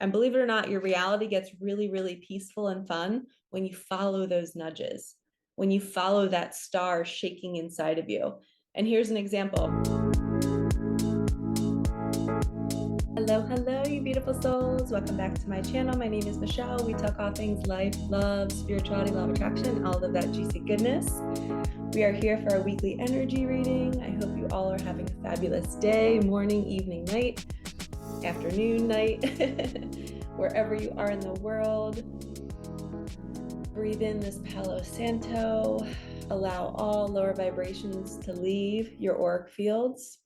And believe it or not, your reality gets really, really peaceful and fun when you follow those nudges, when you follow that star shaking inside of you. And here's an example. Hello, hello, you beautiful souls. Welcome back to my channel. My name is Michelle. We talk all things life, love, spirituality, law of attraction, all of that juicy goodness. We are here for our weekly energy reading. I hope you all are having a fabulous day, morning, evening, night, afternoon, night, wherever you are in the world. Breathe in this Palo Santo. Allow all lower vibrations to leave your auric fields.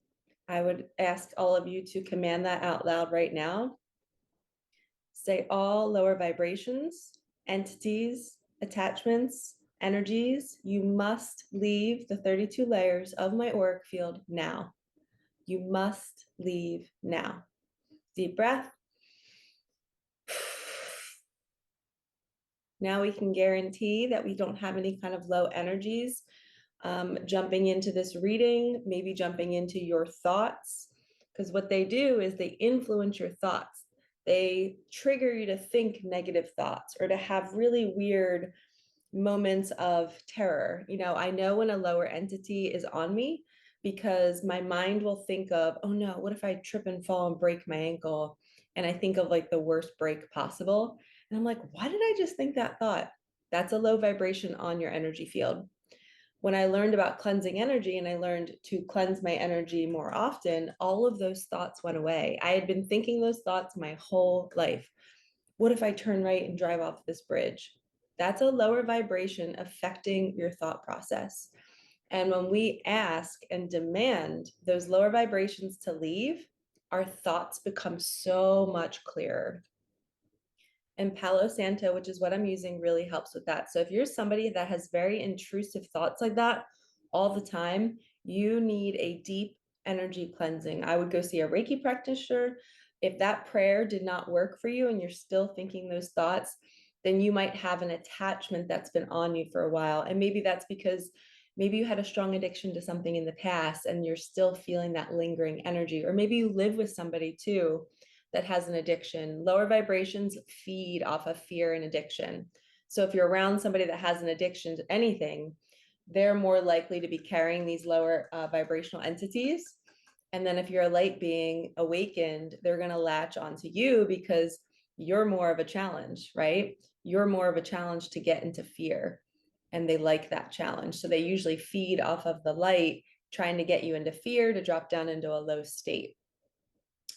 I would ask all of you to command that out loud right now. Say all lower vibrations, entities, attachments, energies, you must leave the 32 layers of my auric field now. You must leave now. Deep breath. Now we can guarantee that we don't have any kind of low energies jumping into this reading, maybe jumping into your thoughts, because what they do is they influence your thoughts. They trigger you to think negative thoughts or to have really weird moments of terror. You know, I know when a lower entity is on me because my mind will think of, oh no, what if I trip and fall and break my ankle? And I think of like the worst break possible. And I'm like, why did I just think that thought? That's a low vibration on your energy field. When I learned about cleansing energy and I learned to cleanse my energy more often, all of those thoughts went away. I had been thinking those thoughts my whole life. What if I turn right and drive off this bridge? That's a lower vibration affecting your thought process. And when we ask and demand those lower vibrations to leave, our thoughts become so much clearer. And Palo Santo, which is what I'm using, really helps with that. So if you're somebody that has very intrusive thoughts like that all the time, you need a deep energy cleansing. I would go see a Reiki practitioner. If that prayer did not work for you and you're still thinking those thoughts, then you might have an attachment that's been on you for a while. And maybe that's because maybe you had a strong addiction to something in the past and you're still feeling that lingering energy. Or maybe you live with somebody too that has an addiction. Lower vibrations feed off of fear and addiction. So if you're around somebody that has an addiction to anything, they're more likely to be carrying these lower vibrational entities. And then if you're a light being awakened, they're going to latch onto you because you're more of a challenge, right? You're more of a challenge to get into fear. And they like that challenge. So they usually feed off of the light, trying to get you into fear to drop down into a low state.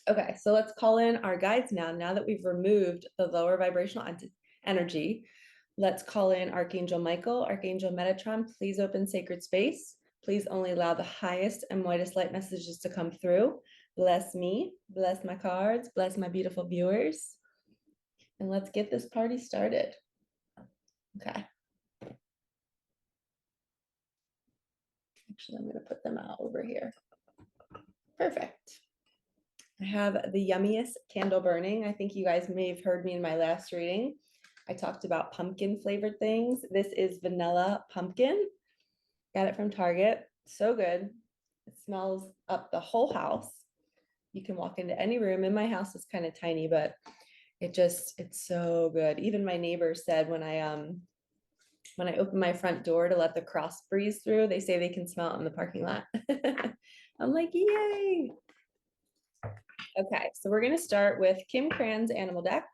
Okay, so let's call in our guides now. Now that we've removed the lower vibrational energy, let's call in Archangel Michael, Archangel Metatron. Please open sacred space. Please only allow the highest and whitest light messages to come through. Bless me, bless my cards, bless my beautiful viewers. And let's get this party started. Okay. Actually, I'm going to put them out over here. Perfect. I have the yummiest candle burning. I think you guys may have heard me in my last reading. I talked about pumpkin flavored things. This is vanilla pumpkin. Got it from Target. So good. It smells up the whole house. You can walk into any room. In my house is kind of tiny, but it's so good. Even my neighbors said when I open my front door to let the cross breeze through, they say they can smell it in the parking lot. I'm like, yay. Okay, so we're going to start with Kim Cran's animal deck.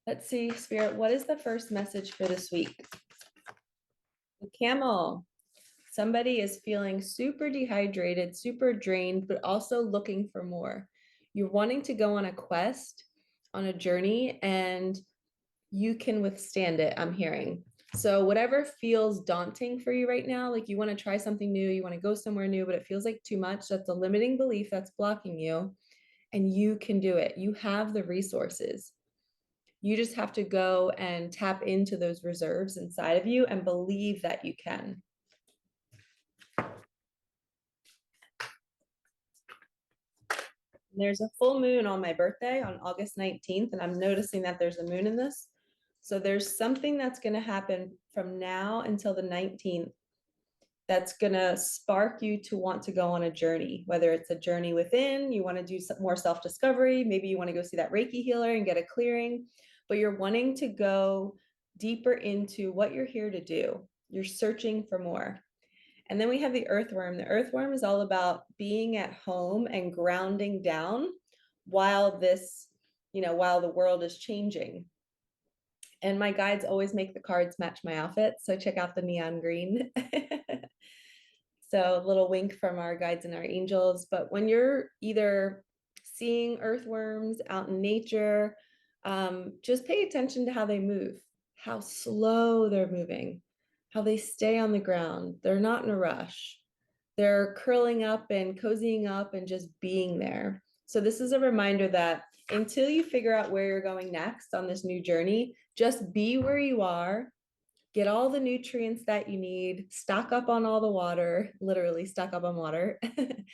Let's see, Spirit, what is the first message for this week? The camel. Somebody is feeling super dehydrated, super drained, but also looking for more. You're wanting to go on a quest, on a journey, and you can withstand it, I'm hearing. So whatever feels daunting for you right now, like you want to try something new, you want to go somewhere new, but it feels like too much, that's a limiting belief that's blocking you, and you can do it. You have the resources. You just have to go and tap into those reserves inside of you and believe that you can. There's a full moon on my birthday on August 19th, and I'm noticing that there's a moon in this. So there's something that's going to happen from now until the 19th that's going to spark you to want to go on a journey, whether it's a journey within, you want to do some more self-discovery, maybe you want to go see that Reiki healer and get a clearing, but you're wanting to go deeper into what you're here to do. You're searching for more. And then we have the earthworm. The earthworm is all about being at home and grounding down while while the world is changing. And my guides always make the cards match my outfit. So check out the neon green. So a little wink from our guides and our angels. But when you're either seeing earthworms out in nature, just pay attention to how they move, how slow they're moving, how they stay on the ground. They're not in a rush. They're curling up and cozying up and just being there. So this is a reminder that until you figure out where you're going next on this new journey, just be where you are, get all the nutrients that you need, stock up on all the water, literally stock up on water. I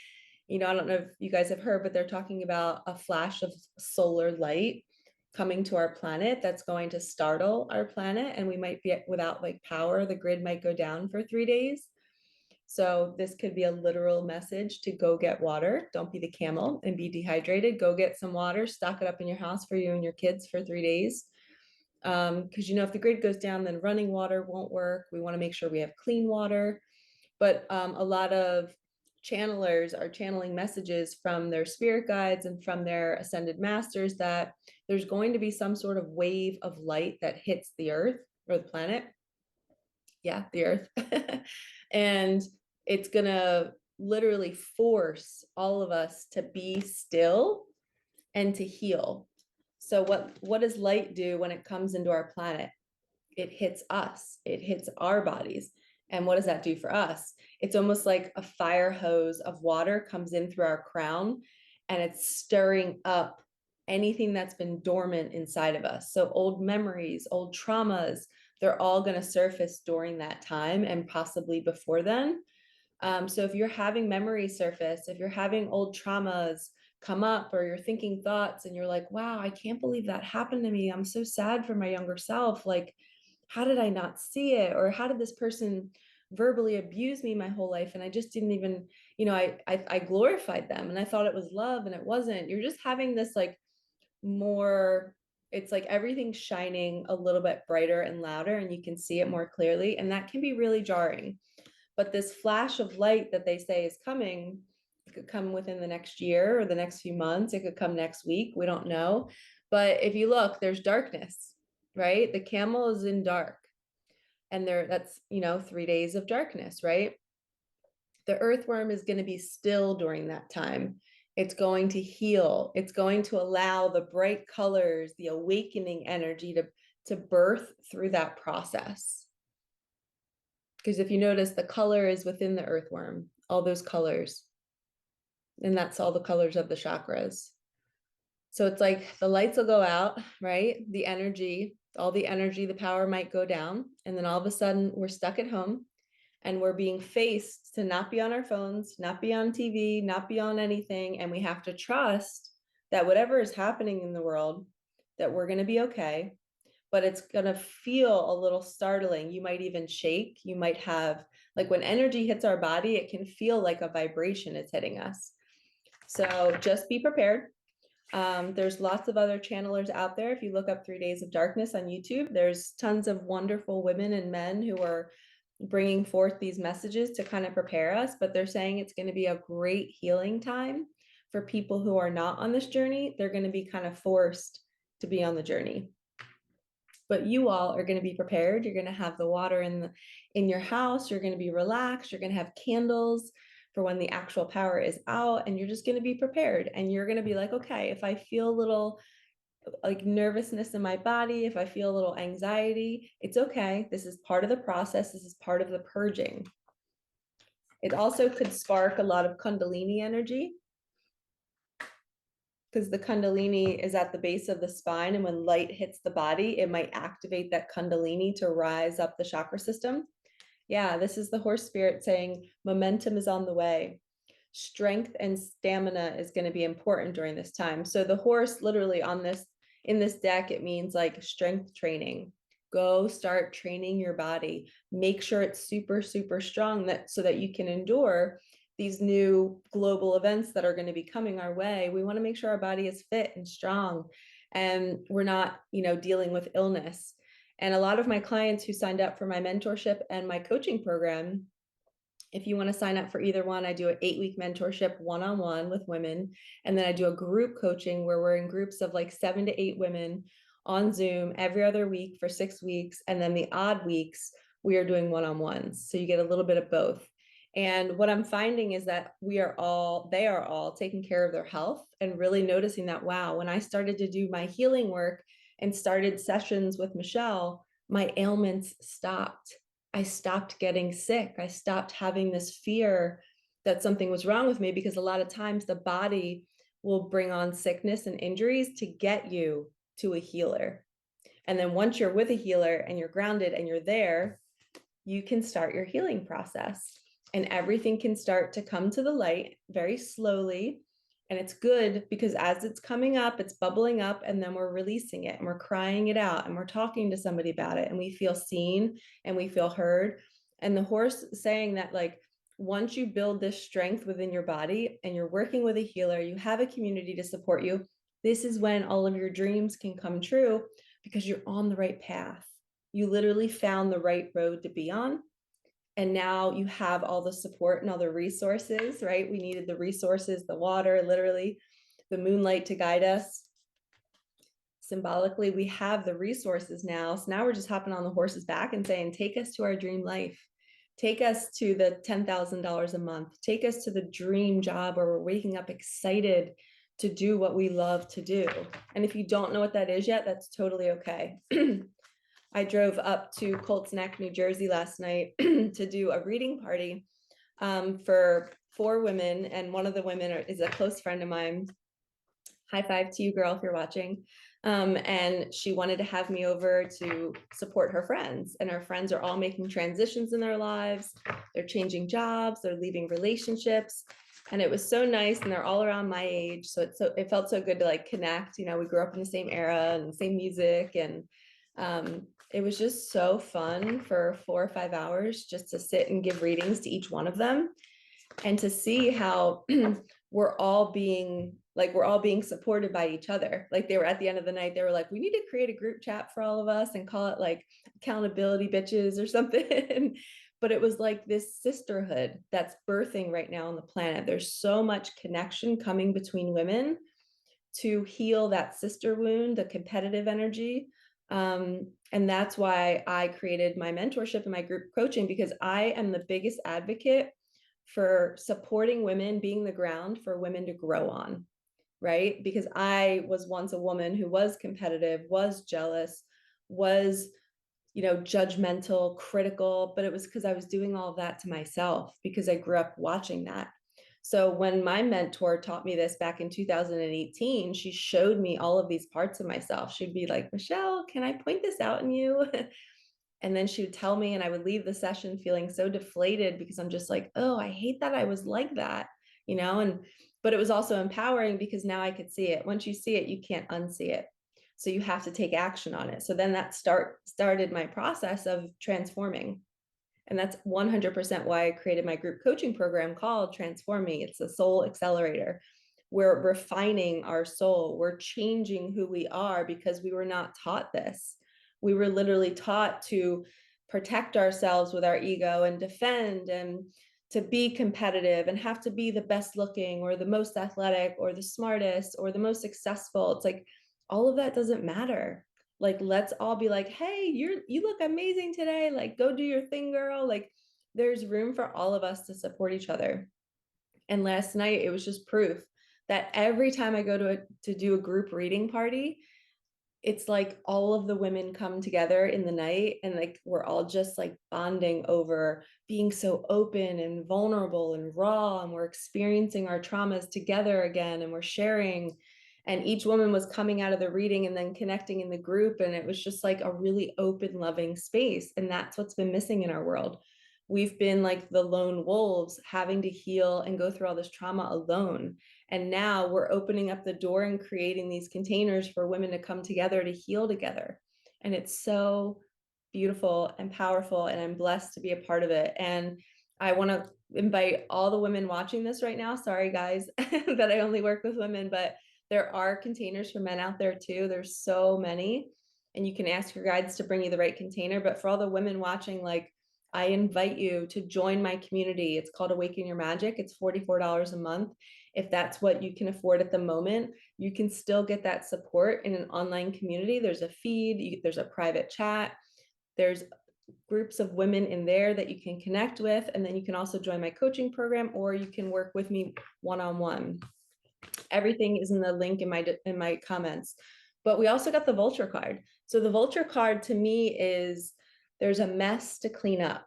don't know if you guys have heard, but they're talking about a flash of solar light coming to our planet that's going to startle our planet, and we might be without like power. The grid might go down for 3 days. So this could be a literal message to go get water. Don't be the camel and be dehydrated. Go get some water, stock it up in your house for you and your kids for 3 days. Because if the grid goes down, then running water won't work. We want to make sure we have clean water. But a lot of channelers are channeling messages from their spirit guides and from their ascended masters that there's going to be some sort of wave of light that hits the earth or the planet. Yeah, the earth. And it's going to literally force all of us to be still and to heal. So what does light do when it comes into our planet? It hits us, it hits our bodies. And what does that do for us? It's almost like a fire hose of water comes in through our crown, and it's stirring up anything that's been dormant inside of us. So old memories, old traumas, they're all going to surface during that time and possibly before then. So if you're having memories surface, if you're having old traumas come up, or you're thinking thoughts and you're like, wow, I can't believe that happened to me. I'm so sad for my younger self. Like, how did I not see it? Or how did this person verbally abuse me my whole life? And I just didn't even, I glorified them and I thought it was love and it wasn't. You're just having this like more, it's like everything's shining a little bit brighter and louder and you can see it more clearly. And that can be really jarring. But this flash of light that they say is coming, it could come within the next year or the next few months. It could come next week. We don't know. But if you look, there's darkness, right? The camel is in dark. And that's 3 days of darkness, right? The earthworm is going to be still during that time. It's going to heal. It's going to allow the bright colors, the awakening energy to birth through that process. Because if you notice, the color is within the earthworm, all those colors. And that's all the colors of the chakras. So it's like the lights will go out, right? The energy, the power might go down. And then all of a sudden we're stuck at home and we're being faced to not be on our phones, not be on TV, not be on anything. And we have to trust that whatever is happening in the world, that we're going to be okay. But it's going to feel a little startling. You might even shake. You might have, like when energy hits our body, it can feel like a vibration is hitting us. So just be prepared. There's lots of other channelers out there. If you look up 3 Days of Darkness on YouTube, there's tons of wonderful women and men who are bringing forth these messages to kind of prepare us, but they're saying it's going to be a great healing time for people who are not on this journey. They're going to be kind of forced to be on the journey. But you all are going to be prepared. You're going to have the water in your house. You're going to be relaxed. You're going to have candles for when the actual power is out, and you're just going to be prepared. And you're going to be like, okay, if I feel a little like nervousness in my body, if I feel a little anxiety, it's okay. This is part of the process. This is part of the purging. It also could spark a lot of Kundalini energy, because the Kundalini is at the base of the spine, and when light hits the body, it might activate that Kundalini to rise up the chakra system. Yeah, this is the horse spirit saying momentum is on the way. Strength and stamina is going to be important during this time. So the horse literally in this deck, it means like strength training. Go start training your body. Make sure it's super, super strong, that so that you can endure these new global events that are going to be coming our way. We want to make sure our body is fit and strong, and we're not, dealing with illness. And a lot of my clients who signed up for my mentorship and my coaching program, if you want to sign up for either one, I do an 8-week mentorship one-on-one with women. And then I do a group coaching where we're in groups of like 7 to 8 women on Zoom every other week for 6 weeks. And then the odd weeks, we are doing one-on-ones. So you get a little bit of both. And what I'm finding is that they are all taking care of their health and really noticing that, wow, when I started to do my healing work and started sessions with Michelle, my ailments stopped. I stopped getting sick. I stopped having this fear that something was wrong with me, because a lot of times the body will bring on sickness and injuries to get you to a healer. And then once you're with a healer and you're grounded and you're there, you can start your healing process, and everything can start to come to the light very slowly. And it's good because as it's coming up, it's bubbling up, and then we're releasing it and we're crying it out and we're talking to somebody about it, and we feel seen and we feel heard. And the horse saying that, like, once you build this strength within your body and you're working with a healer, you have a community to support you, this is when all of your dreams can come true, because you're on the right path. You literally found the right road to be on. And now you have all the support and all the resources, right? We needed the resources, the water, literally, the moonlight to guide us. Symbolically, we have the resources now. So now we're just hopping on the horse's back and saying, take us to our dream life. Take us to the $10,000 a month. Take us to the dream job where we're waking up excited to do what we love to do. And if you don't know what that is yet, that's totally okay. I drove up to Colts Neck, New Jersey last night to do a reading party for 4 women. And one of the women is a close friend of mine. High five to you, girl, if you're watching. And she wanted to have me over to support her friends. And her friends are all making transitions in their lives. They're changing jobs, they're leaving relationships. And it was so nice. And they're all around my age. So it felt so good to like connect. We grew up in the same era and the same music. And it was just so fun for 4 or 5 hours just to sit and give readings to each one of them, and to see how we're all being supported by each other. Like, they were, at the end of the night, they were like, we need to create a group chat for all of us and call it like accountability bitches or something. But it was like this sisterhood that's birthing right now on the planet. There's so much connection coming between women to heal that sister wound, the competitive energy. And that's why I created my mentorship and my group coaching, because I am the biggest advocate for supporting women, being the ground for women to grow on, right? Because I was once a woman who was competitive, was jealous, was, judgmental, critical, but it was because I was doing all of that to myself, because I grew up watching that. So when my mentor taught me this back in 2018, she showed me all of these parts of myself. She'd be like, Michelle, can I point this out in you? And then she would tell me, and I would leave the session feeling so deflated, because I'm just like, oh, I hate that I was like that, but it was also empowering, because now I could see it. Once you see it, you can't unsee it. So you have to take action on it. So then that started my process of transforming. And that's 100% why I created my group coaching program called Transform Me. It's a soul accelerator. We're refining our soul. We're changing who we are, because we were not taught this. We were literally taught to protect ourselves with our ego and defend, and to be competitive and have to be the best looking or the most athletic or the smartest or the most successful. It's like, all of that doesn't matter. Like, let's all be like, hey, you look amazing today. Like, go do your thing, girl. Like, there's room for all of us to support each other. And last night, it was just proof that every time I go to do a group reading party, it's like all of the women come together in the night, and like we're all just like bonding over being so open and vulnerable and raw, and we're experiencing our traumas together again, and we're sharing. And each woman was coming out of the reading and then connecting in the group, and it was just like a really open, loving space. And that's what's been missing in our world. We've been like the lone wolves, having to heal and go through all this trauma alone. And now we're opening up the door and creating these containers for women to come together to heal together. And it's so beautiful and powerful, and I'm blessed to be a part of it. And I want to invite all the women watching this right now. Sorry, guys, that I only work with women, but there are containers for men out there too. There's so many, and you can ask your guides to bring you the right container. But for all the women watching, like, I invite you to join my community. It's called Awaken Your Magic. It's $44 a month. If that's what you can afford at the moment, you can still get that support in an online community. There's a feed, there's a private chat, there's groups of women in there that you can connect with. And then you can also join my coaching program, or you can work with me one-on-one. Everything is in the link in my comments. But we also got the vulture card. So the vulture card to me is, there's a mess to clean up.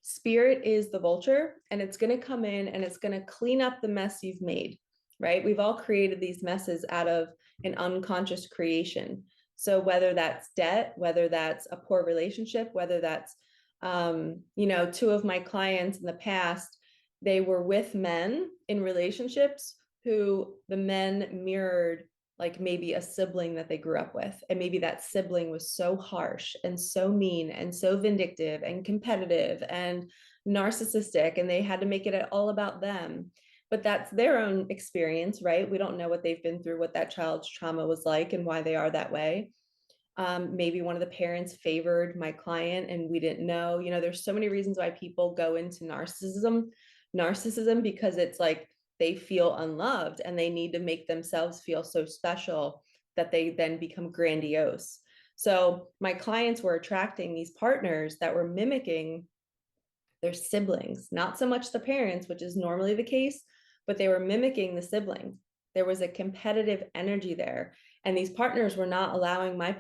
Spirit is the vulture, and it's going to come in and it's going to clean up the mess you've made, right? We've all created these messes out of an unconscious creation. So whether that's debt, whether that's a poor relationship, whether that's, two of my clients in the past, they were with men in relationships who the men mirrored like maybe a sibling that they grew up with. And maybe that sibling was so harsh and so mean and so vindictive and competitive and narcissistic, and they had to make it all about them. But that's their own experience, right? We don't know what they've been through, what that child's trauma was like, and why they are that way. Maybe one of the parents favored my client and we didn't know. There's so many reasons why people go into narcissism, because it's like they feel unloved and they need to make themselves feel so special that they then become grandiose. So my clients were attracting these partners that were mimicking their siblings, not so much the parents, which is normally the case, but they were mimicking the sibling. There was a competitive energy there, and these partners were not allowing my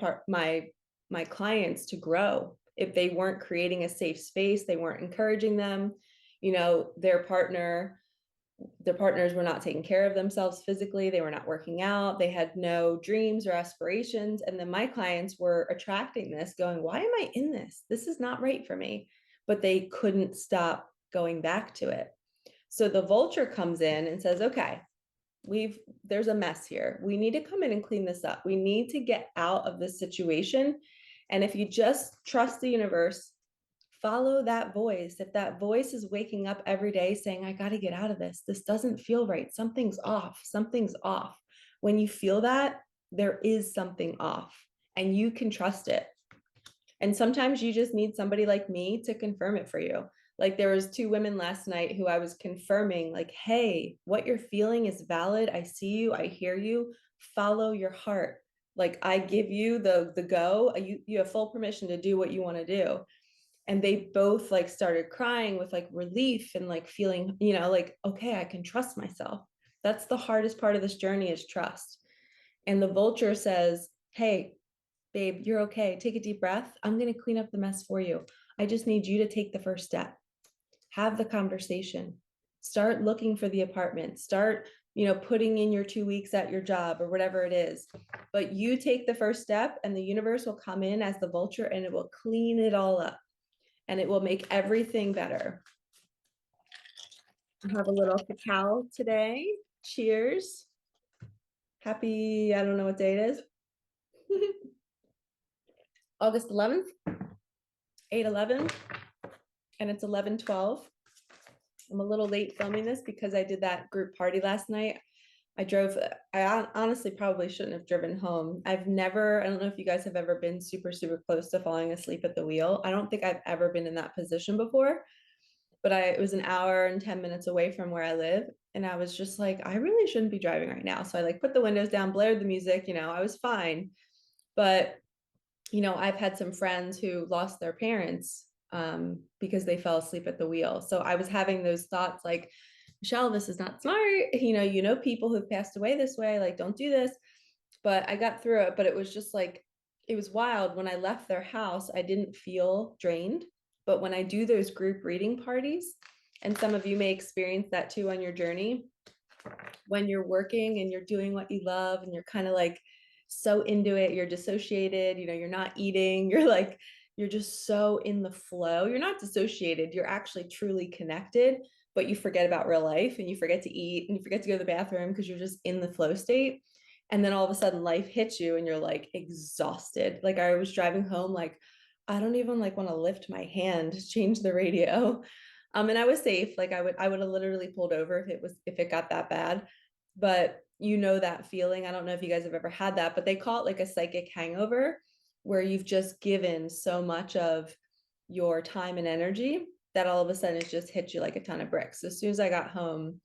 clients to grow. If they weren't creating a safe space, they weren't encouraging them. Their partners were not taking care of themselves physically. They were not working out. They had no dreams or aspirations. And then my clients were attracting this, going, why am I in this? This is not right for me. But they couldn't stop going back to it. So the vulture comes in and says, okay, there's a mess here. We need to come in and clean this up. We need to get out of this situation. And if you just trust the universe, follow that voice. If that voice is waking up every day saying, I got to get out of this, this doesn't feel right, something's off, something's off. When you feel that, there is something off, and you can trust it. And sometimes you just need somebody like me to confirm it for you. Like, there was 2 women last night who I was confirming, like, hey, what you're feeling is valid. I see you, I hear you. Follow your heart. Like, I give you the go. You have full permission to do what you want to do. And they both like started crying with like relief and like feeling, like, okay, I can trust myself. That's the hardest part of this journey, is trust. And the vulture says, hey, babe, you're okay. Take a deep breath. I'm going to clean up the mess for you. I just need you to take the first step. Have the conversation. Start looking for the apartment. Start, putting in your 2 weeks at your job or whatever it is. But you take the first step, and the universe will come in as the vulture and it will clean it all up, and it will make everything better. I have a little cacao today. Cheers. Happy, I don't know what day it is. August 11th, 8/11, and it's 11:12. I'm a little late filming this because I did that group party last night. I honestly probably shouldn't have driven home. I don't know if you guys have ever been super, super close to falling asleep at the wheel. I don't think I've ever been in that position before, but it was an hour and 10 minutes away from where I live. And I was just like, I really shouldn't be driving right now. So I like put the windows down, blared the music, I was fine. But, I've had some friends who lost their parents because they fell asleep at the wheel. So I was having those thoughts like, Michelle, this is not smart. People who've passed away this way, like, don't do this. But I got through it. But it was just like, it was wild. When I left their house, I didn't feel drained. But when I do those group reading parties, and some of you may experience that too on your journey, when you're working and you're doing what you love and you're kind of like so into it, you're dissociated, you're not eating, you're just so in the flow. You're not dissociated, you're actually truly connected, but you forget about real life and you forget to eat and you forget to go to the bathroom because you're just in the flow state. And then all of a sudden life hits you and you're like exhausted. Like, I was driving home like, I don't even like want to lift my hand to change the radio. And I was safe. Like I would have literally pulled over if it got that bad. But you know that feeling. I don't know if you guys have ever had that, but they call it like a psychic hangover where you've just given so much of your time and energy that all of a sudden it just hits you like a ton of bricks. As soon as I got home,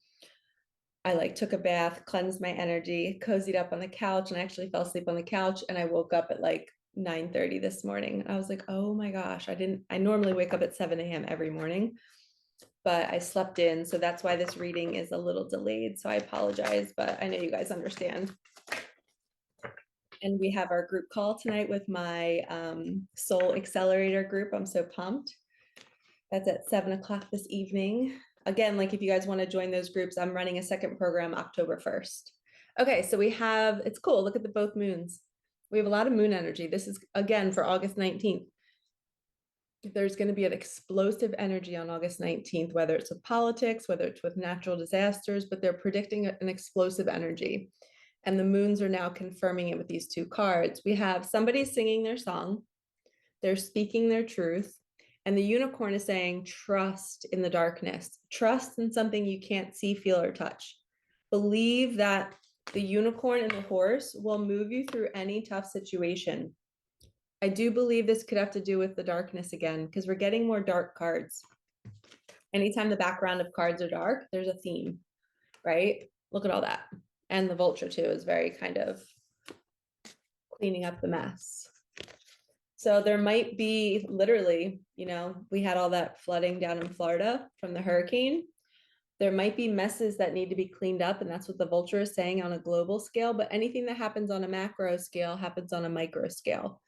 I like took a bath, cleansed my energy, cozied up on the couch, and I actually fell asleep on the couch. And I woke up at like 9:30 this morning. I was like, oh my gosh, I normally wake up at 7 a.m. every morning, but I slept in. So that's why this reading is a little delayed. So I apologize, but I know you guys understand. And we have our group call tonight with my Soul Accelerator group. I'm so pumped. That's at 7 o'clock this evening. Again, like if you guys want to join those groups, I'm running a second program October 1st. Okay, so it's cool. Look at the both moons. We have a lot of moon energy. This is again for August 19th. There's going to be an explosive energy on August 19th, whether it's with politics, whether it's with natural disasters, but they're predicting an explosive energy. And the moons are now confirming it with these two cards. We have somebody singing their song, they're speaking their truth, and the unicorn is saying, trust in the darkness, trust in something you can't see, feel, or touch. Believe that the unicorn and the horse will move you through any tough situation. I do believe this could have to do with the darkness again, because we're getting more dark cards. Anytime the background of cards are dark, there's a theme, right? Look at all that. And the vulture too is very kind of cleaning up the mess. So there might be literally, we had all that flooding down in Florida from the hurricane. There might be messes that need to be cleaned up, and that's what the vulture is saying on a global scale, but anything that happens on a macro scale happens on a micro scale.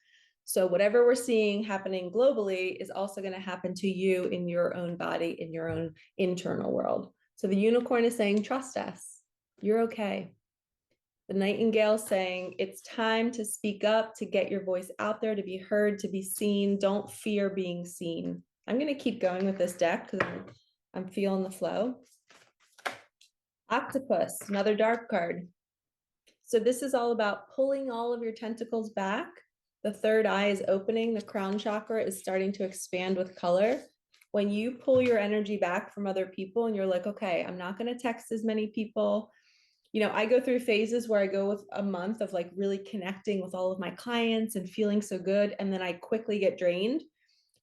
So whatever we're seeing happening globally is also going to happen to you in your own body, in your own internal world. So the unicorn is saying, trust us. You're okay. The nightingale is saying, it's time to speak up, to get your voice out there, to be heard, to be seen. Don't fear being seen. I'm going to keep going with this deck because I'm feeling the flow. Octopus, another dark card. So this is all about pulling all of your tentacles back. The third eye is opening. The crown chakra is starting to expand with color. When you pull your energy back from other people and you're like, okay, I'm not going to text as many people. I go through phases where I go with a month of like really connecting with all of my clients and feeling so good. And then I quickly get drained.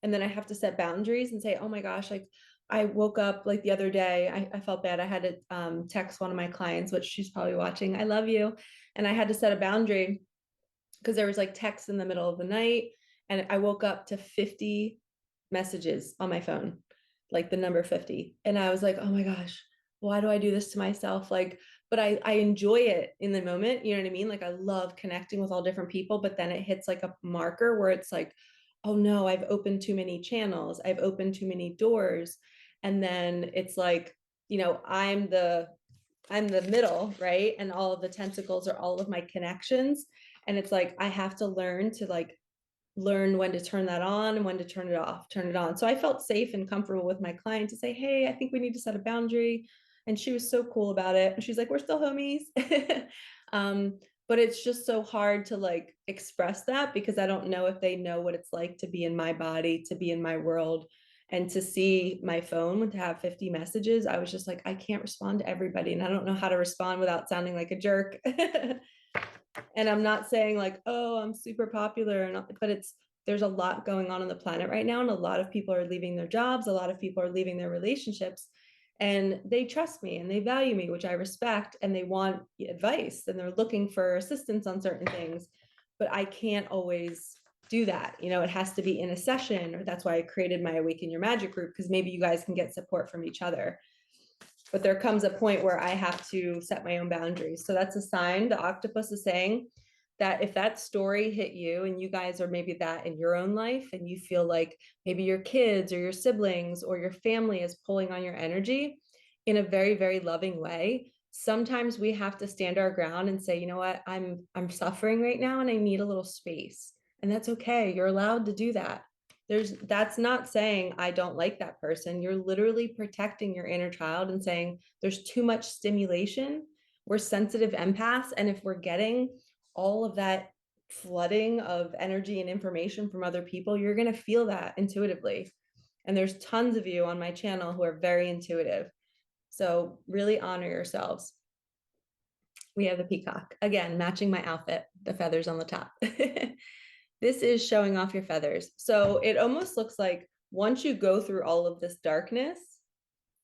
And then I have to set boundaries and say, oh my gosh, like I woke up like the other day, I felt bad. I had to text one of my clients, which she's probably watching. I love you. And I had to set a boundary because there was like text in the middle of the night. And I woke up to 50 messages on my phone, like the number 50. And I was like, oh my gosh, why do I do this to myself? Like, but I enjoy it in the moment. You know what I mean? Like I love connecting with all different people, but then it hits like a marker where it's like, oh no, I've opened too many channels. I've opened too many doors. And then it's like, I'm the middle, right? And all of the tentacles are all of my connections. And it's like, I have to learn when to turn that on and when to turn it off, turn it on. So I felt safe and comfortable with my client to say, hey, I think we need to set a boundary. And she was so cool about it. And she's like, we're still homies. But it's just so hard to like express that because I don't know if they know what it's like to be in my body, to be in my world, and to see my phone to have 50 messages. I was just like, I can't respond to everybody. And I don't know how to respond without sounding like a jerk. And I'm not saying like, oh, I'm super popular, but there's a lot going on the planet right now. And a lot of people are leaving their jobs. A lot of people are leaving their relationships, and they trust me and they value me, which I respect, and they want advice and they're looking for assistance on certain things. But I can't always do that. It has to be in a session, or that's why I created my Awaken Your Magic group, because maybe you guys can get support from each other. But there comes a point where I have to set my own boundaries. So that's a sign. The octopus is saying that if that story hit you and you guys are maybe that in your own life and you feel like maybe your kids or your siblings or your family is pulling on your energy in a very, very loving way, sometimes we have to stand our ground and say, you know what, I'm suffering right now and I need a little space. And that's okay. You're allowed to do that. That's not saying I don't like that person. You're literally protecting your inner child and saying there's too much stimulation. We're sensitive empaths. And if we're getting all of that flooding of energy and information from other people, you're going to feel that intuitively. And there's tons of you on my channel who are very intuitive. So really honor yourselves. We have the peacock, again, matching my outfit, the feathers on the top. This is showing off your feathers. So it almost looks like once you go through all of this darkness,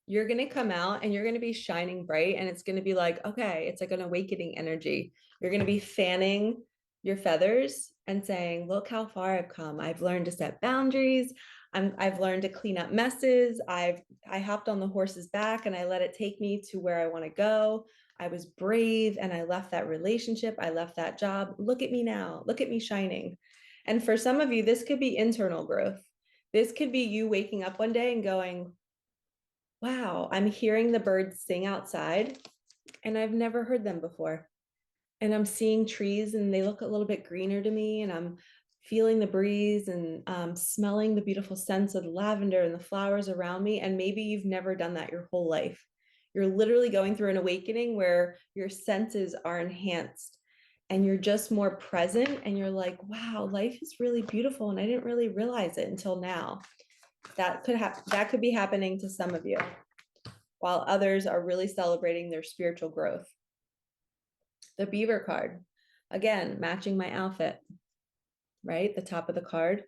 you're going to come out and you're going to be shining bright. And it's going to be like, okay, it's like an awakening energy. You're going to be fanning your feathers and saying, look how far I've come. I've learned to set boundaries. I've learned to clean up messes. I hopped on the horse's back and I let it take me to where I want to go. I was brave and I left that relationship. I left that job. Look at me now. Look at me shining. And for some of you, this could be internal growth. This could be you waking up one day and going, wow, I'm hearing the birds sing outside and I've never heard them before. And I'm seeing trees and they look a little bit greener to me, and I'm feeling the breeze and smelling the beautiful scents of the lavender and the flowers around me. And maybe you've never done that your whole life. You're literally going through an awakening where your senses are enhanced and you're just more present and you're like, wow, life is really beautiful and I didn't really realize it until now. That could be happening to some of you, while others are really celebrating their spiritual growth. The beaver card, again, matching my outfit, right? The top of the card.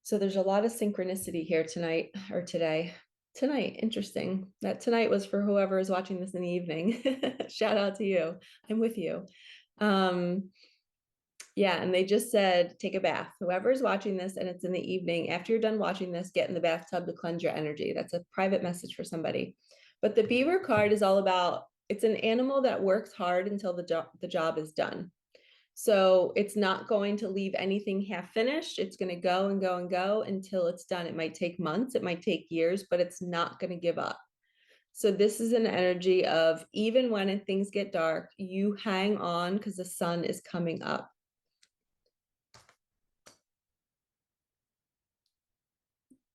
So there's a lot of synchronicity here tonight or today. Tonight, interesting. That tonight was for whoever is watching this in the evening. Shout out to you. I'm with you. Yeah, and they just said, take a bath. Whoever's watching this and it's in the evening, after you're done watching this, get in the bathtub to cleanse your energy. That's a private message for somebody. But the beaver card is all about, it's an animal that works hard until the job is done. So it's not going to leave anything half finished. It's going to go and go and go until it's done. It might take months, it might take years, but it's not going to give up. So this is an energy of, even when things get dark, you hang on because the sun is coming up.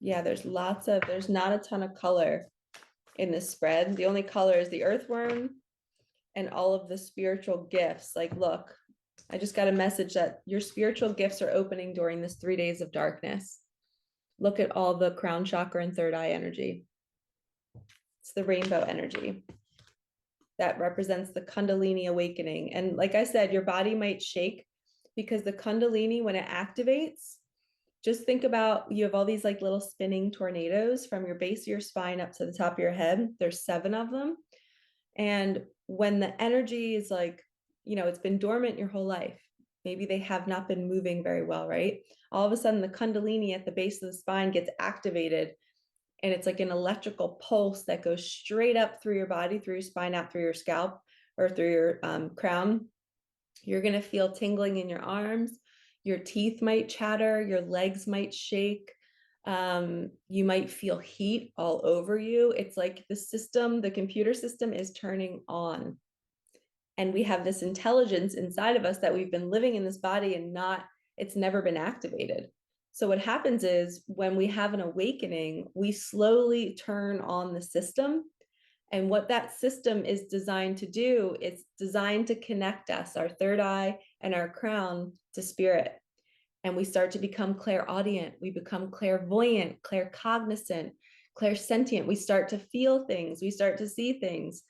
Yeah, there's not a ton of color in this spread. The only color is the earthworm and all of the spiritual gifts. Like, look, I just got a message that your spiritual gifts are opening during this 3 days of darkness. Look at all the crown chakra and third eye energy. It's the rainbow energy that represents the Kundalini awakening. And like I said, your body might shake because the Kundalini, when it activates, just think about, you have all these like little spinning tornadoes from your base of your spine up to the top of your head. There's 7 of them. And when the energy is like, it's been dormant your whole life. Maybe they have not been moving very well, right? All of a sudden the Kundalini at the base of the spine gets activated, and it's like an electrical pulse that goes straight up through your body, through your spine, out through your scalp or through your crown. You're going to feel tingling in your arms. Your teeth might chatter, your legs might shake. You might feel heat all over you. It's like the computer system is turning on. And we have this intelligence inside of us that we've been living in this body and it's never been activated. So what happens is when we have an awakening, we slowly turn on the system. And what that system is designed to do, it's designed to connect us, our third eye and our crown, to spirit. And we start to become clairaudient. We become clairvoyant, claircognizant, clairsentient. We start to feel things. We start to see things.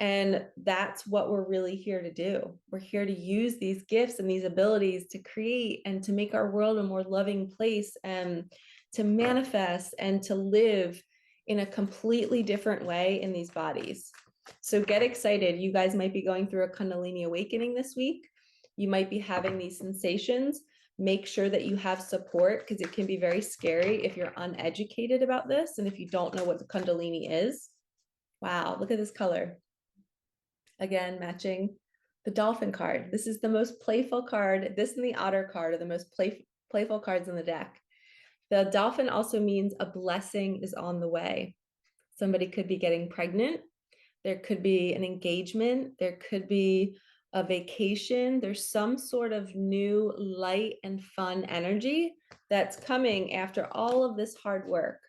And that's what we're really here to do. We're here to use these gifts and these abilities to create and to make our world a more loving place, and to manifest and to live in a completely different way in these bodies. So get excited. You guys might be going through a Kundalini awakening this week. You might be having these sensations. Make sure that you have support, because it can be very scary if you're uneducated about this and if you don't know what the Kundalini is. Wow, look at this color. Again, matching the dolphin card. This is the most playful card. This and the otter card are the most playful cards in the deck. The dolphin also means a blessing is on the way. Somebody could be getting pregnant. There could be an engagement. There could be a vacation. There's some sort of new light and fun energy that's coming after all of this hard work.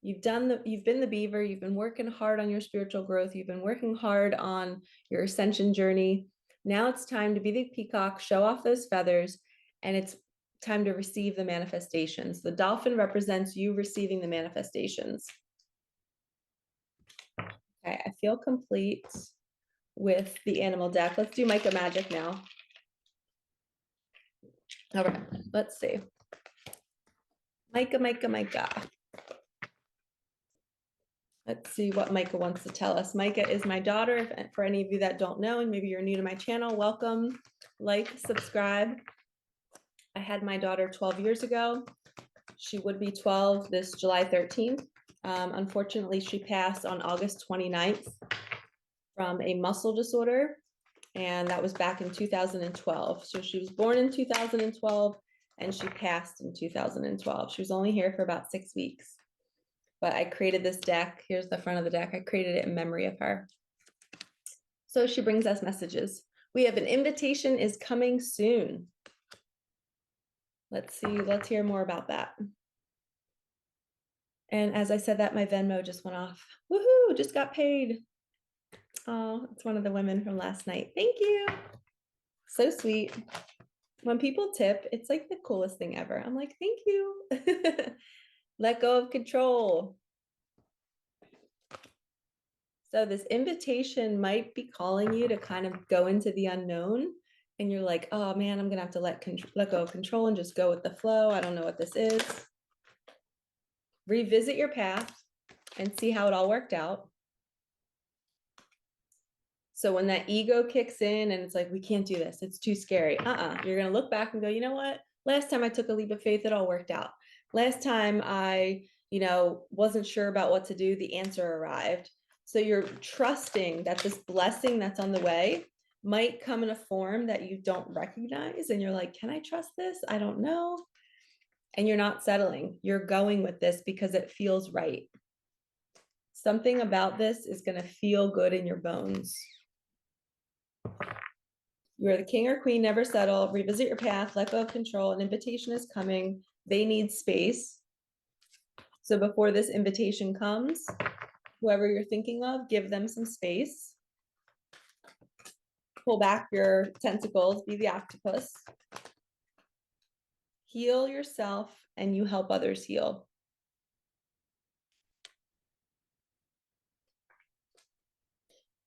You've been the beaver, you've been working hard on your spiritual growth, you've been working hard on your ascension journey, Now it's time to be the peacock, show off those feathers, and it's time to receive the manifestations. The dolphin represents you receiving the manifestations. Okay, I feel complete with the animal deck. Let's do Micah Magic now. All right, let's see. Micah. Let's see what Micah wants to tell us. Micah is my daughter. If, for any of you that don't know, and maybe you're new to my channel, welcome, like, subscribe. I had my daughter 12 years ago. She would be 12 this July 13th. Unfortunately, she passed on August 29th from a muscle disorder, and that was back in 2012. So she was born in 2012, and she passed in 2012. She was only here for about 6 weeks. But I created this deck. Here's the front of the deck. I created it in memory of her. So she brings us messages. We have an invitation is coming soon. Let's see, let's hear more about that. And as I said that, my Venmo just went off. Woohoo, just got paid. Oh, it's one of the women from last night. Thank you. So sweet. When people tip, it's like the coolest thing ever. I'm like, thank you. Let go of control. So this invitation might be calling you to kind of go into the unknown. And you're like, oh man, I'm gonna have to let go of control and just go with the flow. I don't know what this is. Revisit your path and see how it all worked out. So when that ego kicks in and it's like, we can't do this, it's too scary. You're gonna look back and go, you know what? Last time I took a leap of faith, it all worked out. Last time I, wasn't sure about what to do, the answer arrived. So you're trusting that this blessing that's on the way might come in a form that you don't recognize. And you're like, can I trust this? I don't know. And you're not settling. You're going with this because it feels right. Something about this is going to feel good in your bones. You're the king or queen, never settle. Revisit your path, let go of control. An invitation is coming. They need space. So before this invitation comes, whoever you're thinking of, give them some space. Pull back your tentacles, be the octopus. Heal yourself and you help others heal.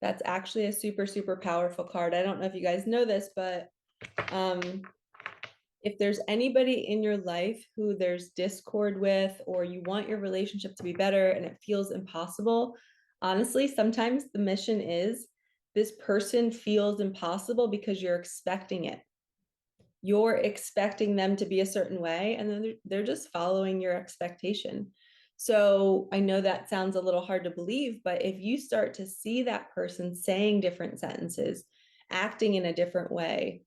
That's actually a super, super powerful card. I don't know if you guys know this, but if there's anybody in your life who there's discord with, or you want your relationship to be better and it feels impossible, honestly, sometimes the mission is this person feels impossible because you're expecting it. You're expecting them to be a certain way, and then they're just following your expectation. So I know that sounds a little hard to believe, but if you start to see that person saying different sentences, acting in a different way,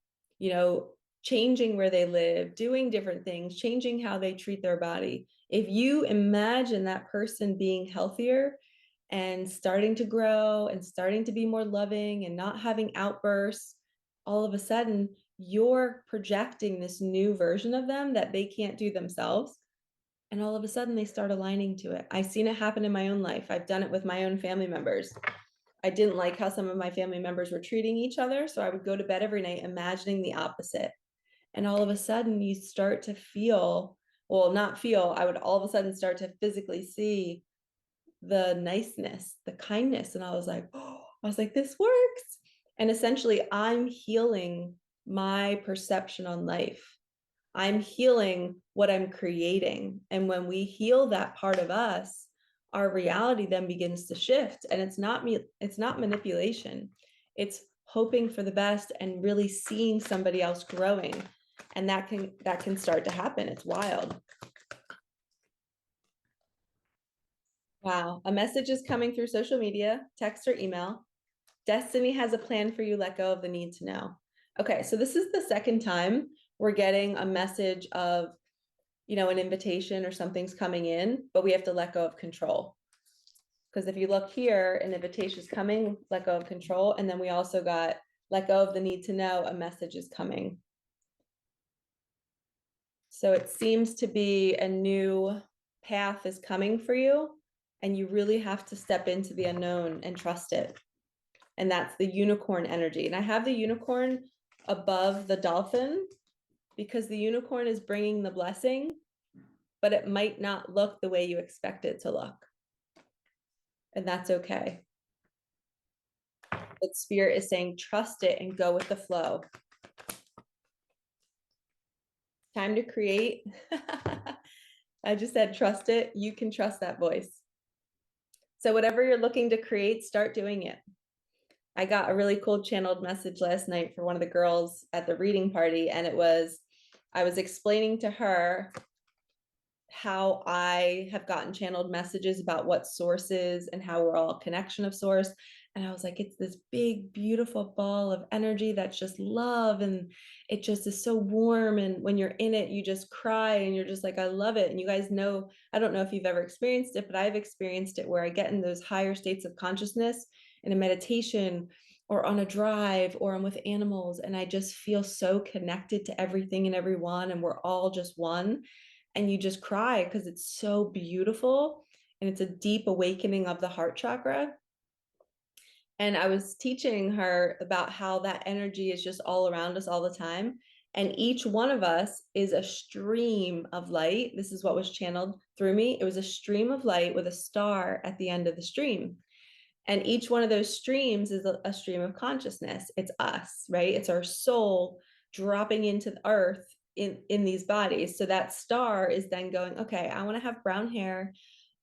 changing where they live, doing different things, changing how they treat their body. If you imagine that person being healthier and starting to grow and starting to be more loving and not having outbursts, all of a sudden you're projecting this new version of them that they can't do themselves. And all of a sudden they start aligning to it. I've seen it happen in my own life. I've done it with my own family members. I didn't like how some of my family members were treating each other. So I would go to bed every night imagining the opposite. And all of a sudden you start to feel, well, not feel, I would all of a sudden start to physically see the niceness, the kindness. And I was like, this works. And essentially I'm healing my perception on life. I'm healing what I'm creating. And when we heal that part of us, our reality then begins to shift. And it's not manipulation. It's hoping for the best and really seeing somebody else growing. And that can start to happen. It's wild. Wow. A message is coming through social media, text or email. Destiny has a plan for you. Let go of the need to know. Okay. So this is the second time we're getting a message of, an invitation or something's coming in, but we have to let go of control. Because if you look here, an invitation is coming, let go of control. And then we also got let go of the need to know, a message is coming. So it seems to be a new path is coming for you, and you really have to step into the unknown and trust it And that's the unicorn energy. And I have the unicorn above the dolphin because the unicorn is bringing the blessing, but it might not look the way you expect it to look. And that's okay. But spirit is saying, trust it and go with the flow. Time to create. I just said, trust it. You can trust that voice. So whatever you're looking to create, start doing it. I got a really cool channeled message last night for one of the girls at the reading party. And I was explaining to her how I have gotten channeled messages about what source is and how we're all a connection of source. And I was like, it's this big, beautiful ball of energy that's just love. And it just is so warm. And when you're in it, you just cry and you're just like, I love it. And you guys know, I don't know if you've ever experienced it, but I've experienced it where I get in those higher states of consciousness in a meditation or on a drive or I'm with animals. And I just feel so connected to everything and everyone. And we're all just one. And you just cry because it's so beautiful and it's a deep awakening of the heart chakra. And I was teaching her about how that energy is just all around us all the time. And each one of us is a stream of light. This is what was channeled through me. It was a stream of light with a star at the end of the stream. And each one of those streams is a stream of consciousness. It's us, right? It's our soul dropping into the earth in these bodies. So that star is then going, okay, I want to have brown hair.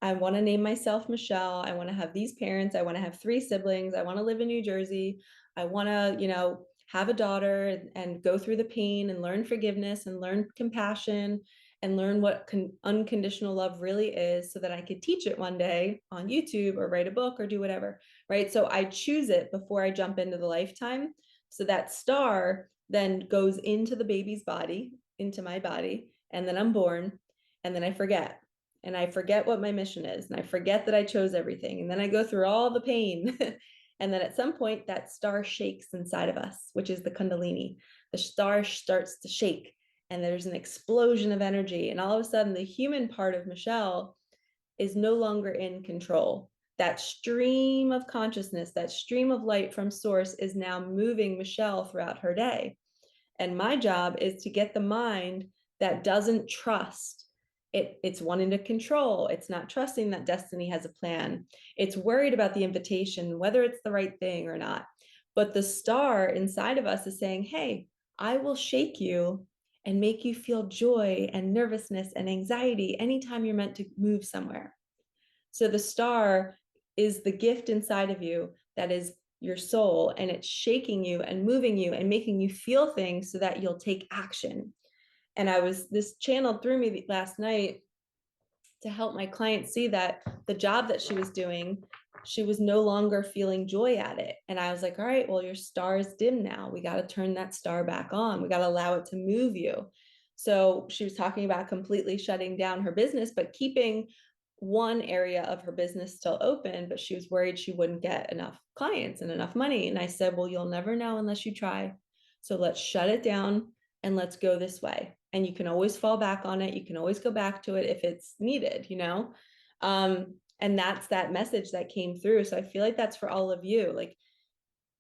I want to name myself Michelle. I want to have these parents. I want to have 3 siblings. I want to live in New Jersey. I want to, have a daughter and go through the pain and learn forgiveness and learn compassion and learn what unconditional love really is so that I could teach it one day on YouTube or write a book or do whatever, right? So I choose it before I jump into the lifetime. So that star then goes into the baby's body, into my body, and then I'm born, and then I forget. And I forget what my mission is, and I forget that I chose everything. And then I go through all the pain. And then at some point, that star shakes inside of us, which is the Kundalini. The star starts to shake, and there's an explosion of energy. And all of a sudden, the human part of Michelle is no longer in control. That stream of consciousness, that stream of light from source is now moving Michelle throughout her day. And my job is to get the mind that doesn't trust. It's wanting to control. It's not trusting that destiny has a plan. It's worried about the invitation, whether it's the right thing or not. But the star inside of us is saying, hey, I will shake you and make you feel joy and nervousness and anxiety anytime you're meant to move somewhere. So the star is the gift inside of you that is your soul, and it's shaking you and moving you and making you feel things so that you'll take action. And this channeled through me last night to help my client see that the job that she was doing, she was no longer feeling joy at it. And I was like, all right, well, your star is dim now. We got to turn that star back on. We got to allow it to move you. So she was talking about completely shutting down her business, but keeping one area of her business still open, but she was worried she wouldn't get enough clients and enough money. And I said, well, you'll never know unless you try. So let's shut it down and let's go this way. And you can always fall back on it. You can always go back to it if it's needed. And that's that message that came through. So I feel like that's for all of you. Like,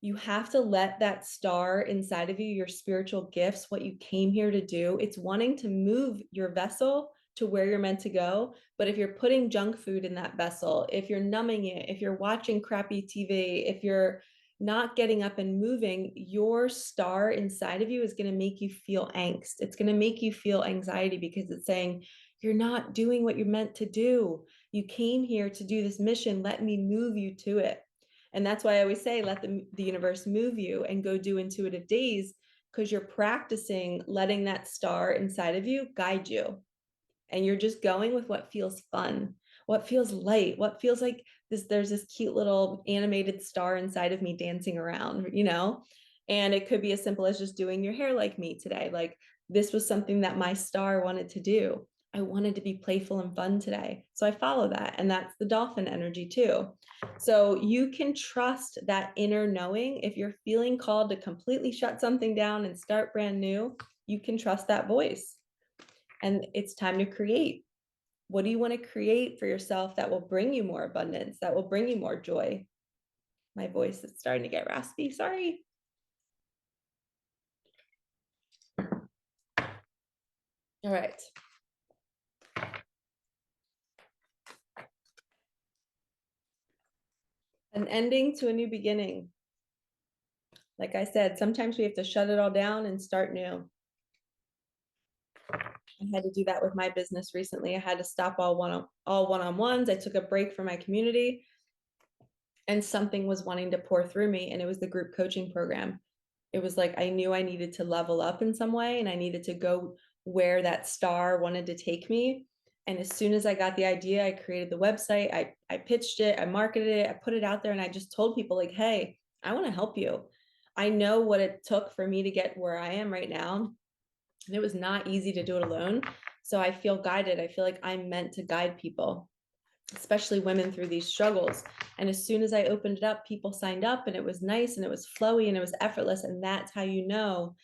you have to let that star inside of you, your spiritual gifts, what you came here to do, it's wanting to move your vessel to where you're meant to go. But if you're putting junk food in that vessel, if you're numbing it, if you're watching crappy TV, if you're not getting up and moving, your star inside of you is going to make you feel angst. It's going to make you feel anxiety because it's saying, you're not doing what you're meant to do. You came here to do this mission. Let me move you to it. And that's why I always say, let the universe move you and go do intuitive days, because you're practicing letting that star inside of you guide you. And you're just going with what feels fun, what feels light, what feels like there's this cute little animated star inside of me dancing around. And it could be as simple as just doing your hair like me today. Like, this was something that my star wanted to do. I wanted to be playful and fun today. So I follow that. And that's the dolphin energy too. So you can trust that inner knowing. If you're feeling called to completely shut something down and start brand new, you can trust that voice. And it's time to create. What do you want to create for yourself that will bring you more abundance, that will bring you more joy? My voice is starting to get raspy. Sorry. All right. An ending to a new beginning. Like I said, sometimes we have to shut it all down and start new. I had to do that with my business recently. I had to stop all one-on-ones. I took a break from my community, and something was wanting to pour through me, and it was the group coaching program. It was like I knew I needed to level up in some way, and I needed to go where that star wanted to take me. And as soon as I got the idea, I created the website, I pitched it, I marketed it, I put it out there, and I just told people like, hey, I want to help you. I know what it took for me to get where I am right now. And it was not easy to do it alone. So I feel guided. I feel like I'm meant to guide people, especially women, through these struggles. And as soon as I opened it up, people signed up, and it was nice and it was flowy and it was effortless. And that's how you know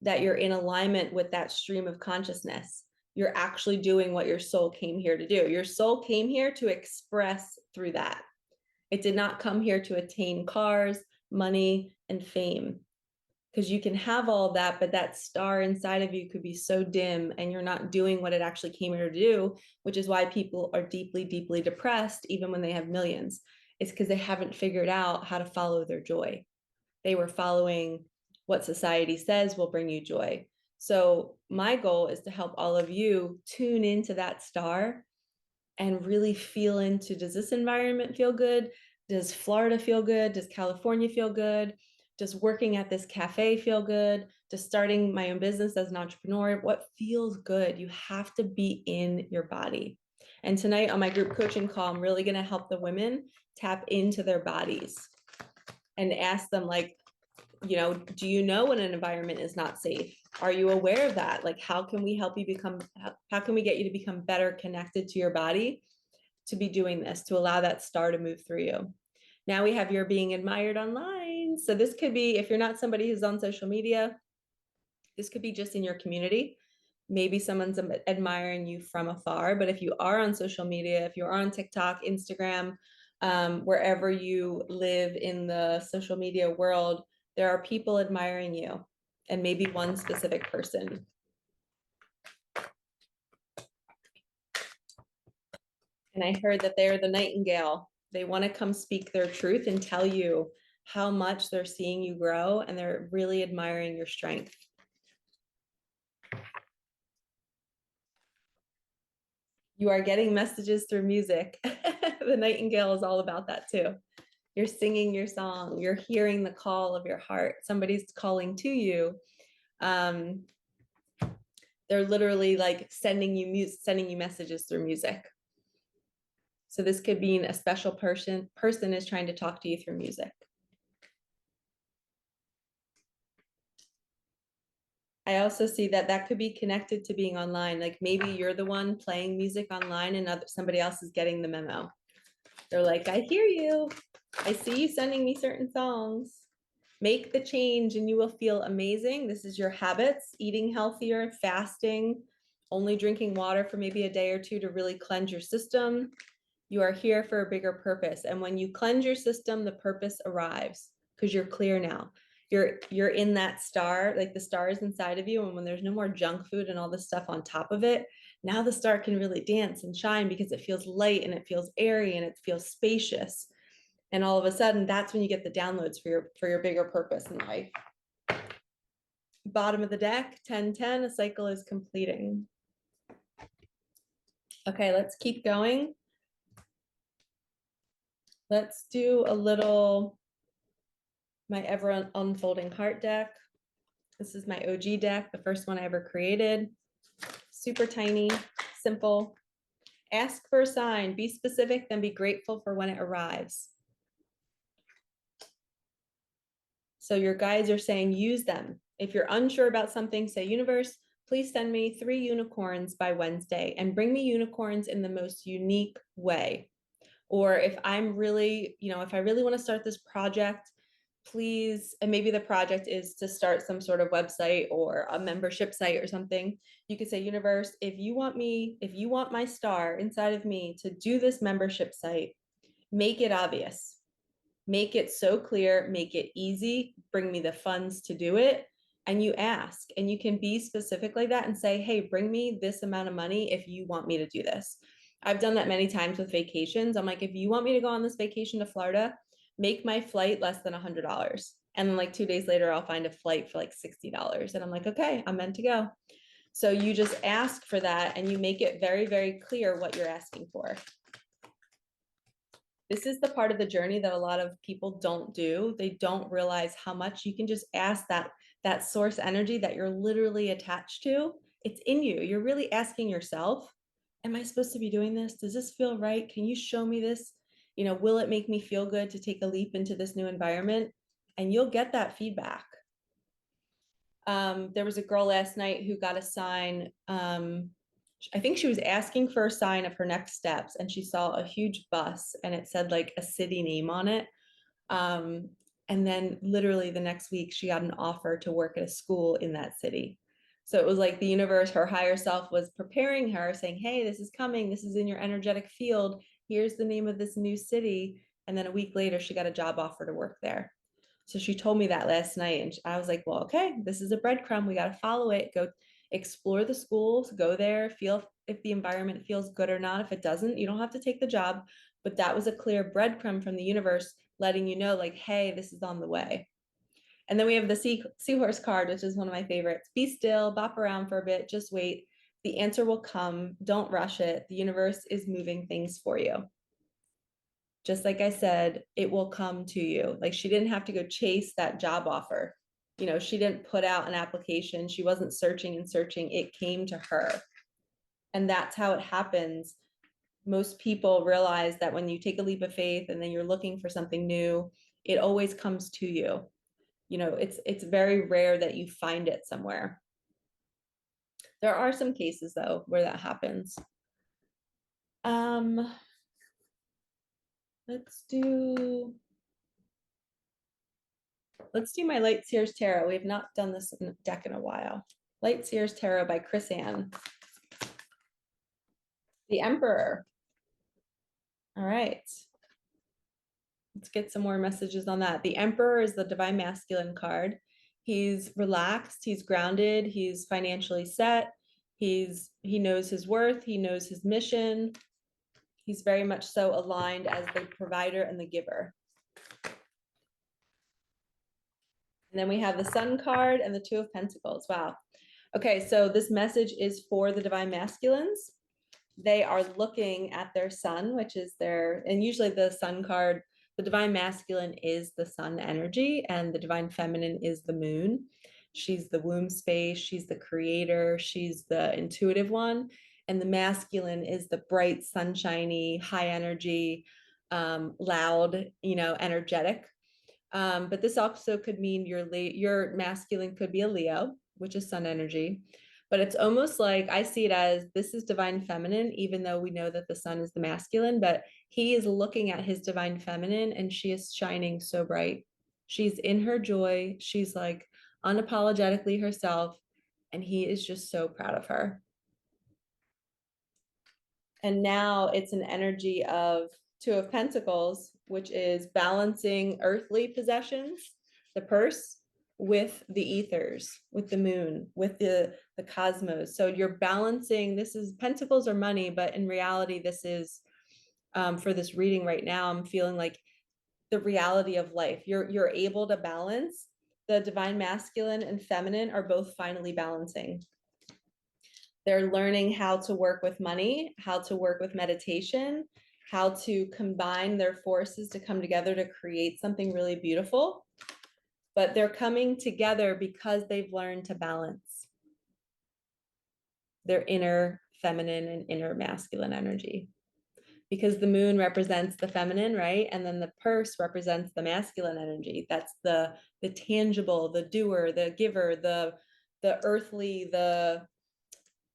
that you're in alignment with that stream of consciousness. You're actually doing what your soul came here to do. Your soul came here to express through that. It did not come here to attain cars, money, and fame, because you can have all of that, but that star inside of you could be so dim and you're not doing what it actually came here to do, which is why people are deeply, deeply depressed, even when they have millions. It's because they haven't figured out how to follow their joy. They were following what society says will bring you joy. So my goal is to help all of you tune into that star and really feel into, does this environment feel good? Does Florida feel good? Does California feel good? Does working at this cafe feel good? Does starting my own business as an entrepreneur? What feels good? You have to be in your body. And tonight on my group coaching call, I'm really going to help the women tap into their bodies and ask them, like, do you know when an environment is not safe? Are you aware of that? Like, how can we help you become, how can we get you to become better connected to your body to be doing this, to allow that star to move through you? Now we have your being admired online. So this could be, if you're not somebody who's on social media, this could be just in your community. Maybe someone's admiring you from afar, but if you are on social media, if you're on TikTok, Instagram, wherever you live in the social media world, there are people admiring you, and maybe one specific person. And I heard that they're the nightingale. They want to come speak their truth and tell you how much they're seeing you grow, and they're really admiring your strength. You are getting messages through music. The nightingale is all about that too. You're singing your song, you're hearing the call of your heart. Somebody's calling to you. They're literally like sending you messages through music. So this could mean a special person is trying to talk to you through music. I also see that could be connected to being online. Like maybe you're the one playing music online and somebody else is getting the memo. They're like, I hear you. I see you sending me certain songs. Make the change and you will feel amazing. This is your habits: eating healthier, fasting, only drinking water for maybe a day or two to really cleanse your system. You are here for a bigger purpose. And when you cleanse your system, the purpose arrives because you're clear now. You're in that star, like the star is inside of you. And when there's no more junk food and all this stuff on top of it, now the star can really dance and shine because it feels light and it feels airy and it feels spacious. And all of a sudden, that's when you get the downloads for your bigger purpose in life. Bottom of the deck, 10-10, a cycle is completing. Okay, let's keep going. Let's do a little, my ever unfolding heart deck. This is my OG deck, the first one I ever created. Super tiny, simple. Ask for a sign, be specific, then be grateful for when it arrives. So your guides are saying, use them. If you're unsure about something, say, universe, please send me 3 unicorns by Wednesday and bring me unicorns in the most unique way. Or if I'm really, if I really want to start this project, please, and maybe the project is to start some sort of website or a membership site or something, you could say, universe, if you want my star inside of me to do this membership site, make it obvious. Make it so clear, make it easy, bring me the funds to do it. And you ask, and you can be specific like that and say, hey, bring me this amount of money if you want me to do this. I've done that many times with vacations. I'm like, if you want me to go on this vacation to Florida, make my flight less than $100. And then like 2 days later, I'll find a flight for like $60. And I'm like, okay, I'm meant to go. So you just ask for that and you make it very, very clear what you're asking for. This is the part of the journey that a lot of people don't do. They don't realize how much you can just ask that source energy that you're literally attached to. It's in you. You're really asking yourself, am I supposed to be doing this? Does this feel right? Can you show me this? Will it make me feel good to take a leap into this new environment? And you'll get that feedback. There was a girl last night who got a sign. I think she was asking for a sign of her next steps, and she saw a huge bus and it said like a city name on it. And then literally the next week, she got an offer to work at a school in that city. So it was like the universe, her higher self was preparing her, saying, hey, this is coming. This is in your energetic field. Here's the name of this new city. And then a week later, she got a job offer to work there. So she told me that last night, and I was like, well, okay, this is a breadcrumb. We got to follow it. Go explore the schools, go there, feel if the environment feels good or not. If it doesn't, you don't have to take the job. But that was a clear breadcrumb from the universe letting you know, like, hey, this is on the way. And then we have the seahorse card, which is one of my favorites. Be still, bop around for a bit, just wait. The answer will come. Don't rush it. The universe is moving things for you. Just like I said, it will come to you. Like she didn't have to go chase that job offer. She didn't put out an application. She wasn't searching and searching. It came to her. And that's how it happens. Most people realize that when you take a leap of faith and then you're looking for something new, it always comes to you. It's very rare that you find it somewhere. There are some cases though where that happens. Let's do my Light Seers Tarot. We have not done this in deck in a while. Light Seers Tarot by Chris Ann. The Emperor. All right. Let's get some more messages on that. The Emperor is the Divine Masculine card. He's relaxed, he's grounded, he's financially set, he knows his worth, he knows his mission. He's very much so aligned as the provider and the giver. And then we have the Sun card and the Two of Pentacles. Wow. Okay, so this message is for the Divine Masculines. They are looking at their sun, which is and usually the Sun card, the Divine Masculine is the sun energy and the Divine Feminine is the moon. She's the womb space, she's the creator, she's the intuitive one. And the masculine is the bright, sunshiny, high energy, loud, energetic. But this also could mean your masculine could be a Leo, which is sun energy. But it's almost like I see it as this is divine feminine, even though we know that the sun is the masculine, but he is looking at his divine feminine and she is shining so bright. She's in her joy. She's like unapologetically herself. And he is just so proud of her. And now it's an energy of Two of Pentacles, which is balancing earthly possessions, the purse, with the ethers, with the moon, with the cosmos. So you're balancing, this is pentacles or money, but in reality, this is for this reading right now, I'm feeling like the reality of life. You're able to balance. The divine masculine and feminine are both finally balancing. They're learning how to work with money, how to work with meditation, how to combine their forces to come together to create something really beautiful. But they're coming together because they've learned to balance their inner feminine and inner masculine energy. Because the moon represents the feminine, right? And then the purse represents the masculine energy. That's the tangible, the doer, the giver, the earthly, the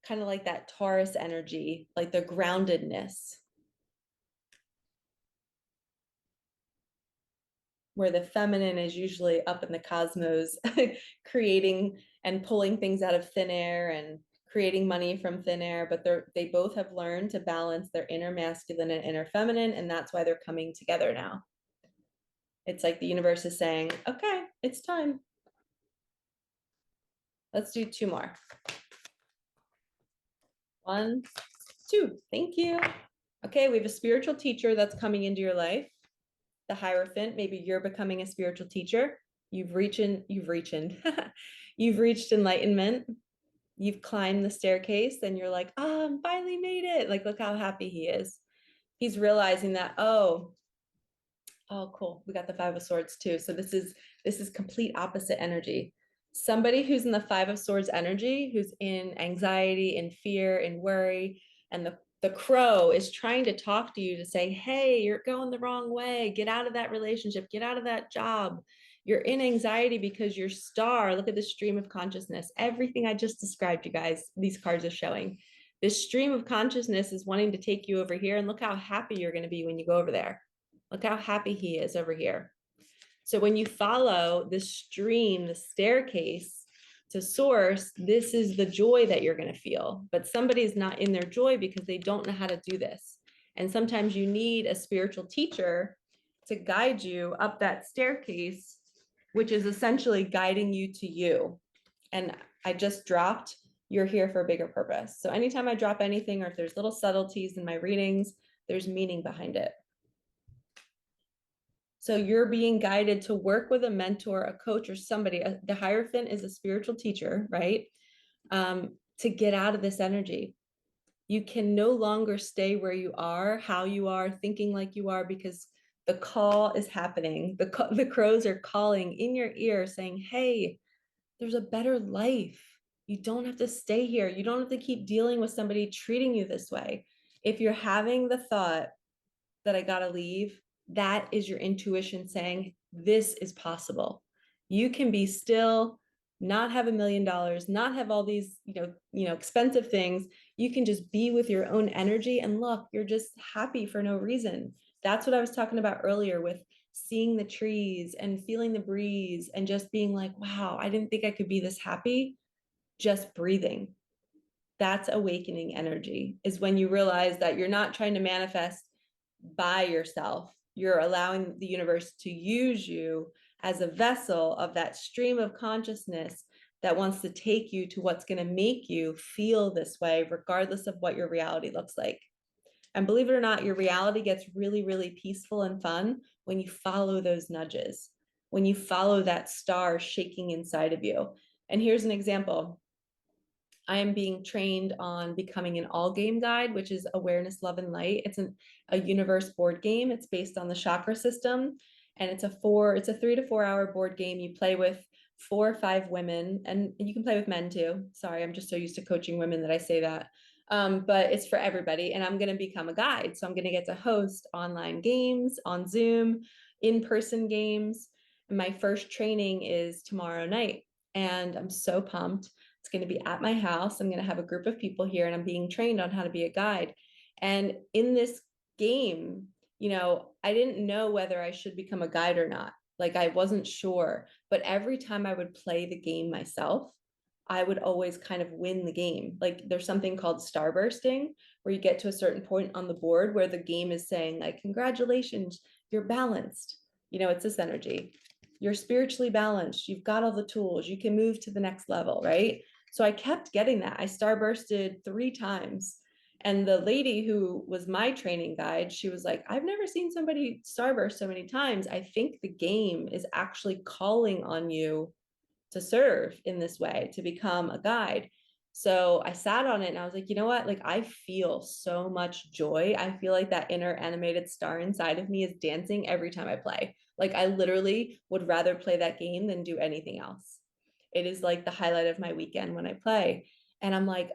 kind of like that Taurus energy, like the groundedness. Where the feminine is usually up in the cosmos, creating and pulling things out of thin air and creating money from thin air. But they both have learned to balance their inner masculine and inner feminine, and that's why they're coming together now. It's like the universe is saying, okay, it's time. Let's do two more. 1, 2. Thank you. Okay, we have a spiritual teacher that's coming into your life. The Hierophant, maybe you're becoming a spiritual teacher. You've reached enlightenment. You've climbed the staircase and you're like, oh, I finally made it. Like, look how happy he is. He's realizing that, oh, cool. We got the Five of Swords too. So this is complete opposite energy. Somebody who's in the Five of Swords energy, who's in anxiety and fear and worry, and the crow is trying to talk to you to say, hey, you're going the wrong way. Get out of that relationship. Get out of that job. You're in anxiety because your star, look at the stream of consciousness. Everything I just described, you guys, these cards are showing. This stream of consciousness is wanting to take you over here. And look how happy you're going to be when you go over there. Look how happy he is over here. So when you follow the stream, the staircase to source, this is the joy that you're going to feel. But somebody's not in their joy because they don't know how to do this. And sometimes you need a spiritual teacher to guide you up that staircase, which is essentially guiding you to you. And I just dropped, you're here for a bigger purpose. So anytime I drop anything, or if there's little subtleties in my readings, there's meaning behind it. So you're being guided to work with a mentor, a coach, or somebody. The Hierophant is a spiritual teacher, right? To get out of this energy. You can no longer stay where you are, how you are, thinking like you are, because the call is happening. The crows are calling in your ear saying, hey, there's a better life. You don't have to stay here. You don't have to keep dealing with somebody treating you this way. If you're having the thought that I got to leave, that is your intuition saying, this is possible. You can be still, not have $1,000,000, not have all these, expensive things. You can just be with your own energy and look, you're just happy for no reason. That's what I was talking about earlier with seeing the trees and feeling the breeze and just being like, wow, I didn't think I could be this happy. Just breathing. That's awakening energy, is when you realize that you're not trying to manifest by yourself. You're allowing the universe to use you as a vessel of that stream of consciousness that wants to take you to what's going to make you feel this way, regardless of what your reality looks like. And believe it or not, your reality gets really, really peaceful and fun when you follow those nudges, when you follow that star shaking inside of you. And here's an example. I am being trained on becoming an all game guide, which is awareness, love, and light. It's a universe board game. It's based on the chakra system. And it's a 3 to 4 hour board game. You play with 4 or 5 women, and you can play with men too. Sorry, I'm just so used to coaching women that I say that. But it's for everybody. And I'm going to become a guide. So I'm going to get to host online games on Zoom, in-person games. And my first training is tomorrow night. And I'm so pumped. It's going to be at my house. I'm going to have a group of people here and I'm being trained on how to be a guide. And in this game, I didn't know whether I should become a guide or not. Like I wasn't sure, but every time I would play the game myself, I would always kind of win the game. Like there's something called starbursting where you get to a certain point on the board where the game is saying like, congratulations, you're balanced. It's this energy. You're spiritually balanced. You've got all the tools. You can move to the next level, right? So I kept getting that. I starbursted 3 times. And the lady who was my training guide, she was like, I've never seen somebody starburst so many times. I think the game is actually calling on you to serve in this way, to become a guide. So I sat on it and I was like, you know what? Like, I feel so much joy. I feel like that inner animated star inside of me is dancing every time I play. Like, I literally would rather play that game than do anything else. It is like the highlight of my weekend when I play. And I'm like,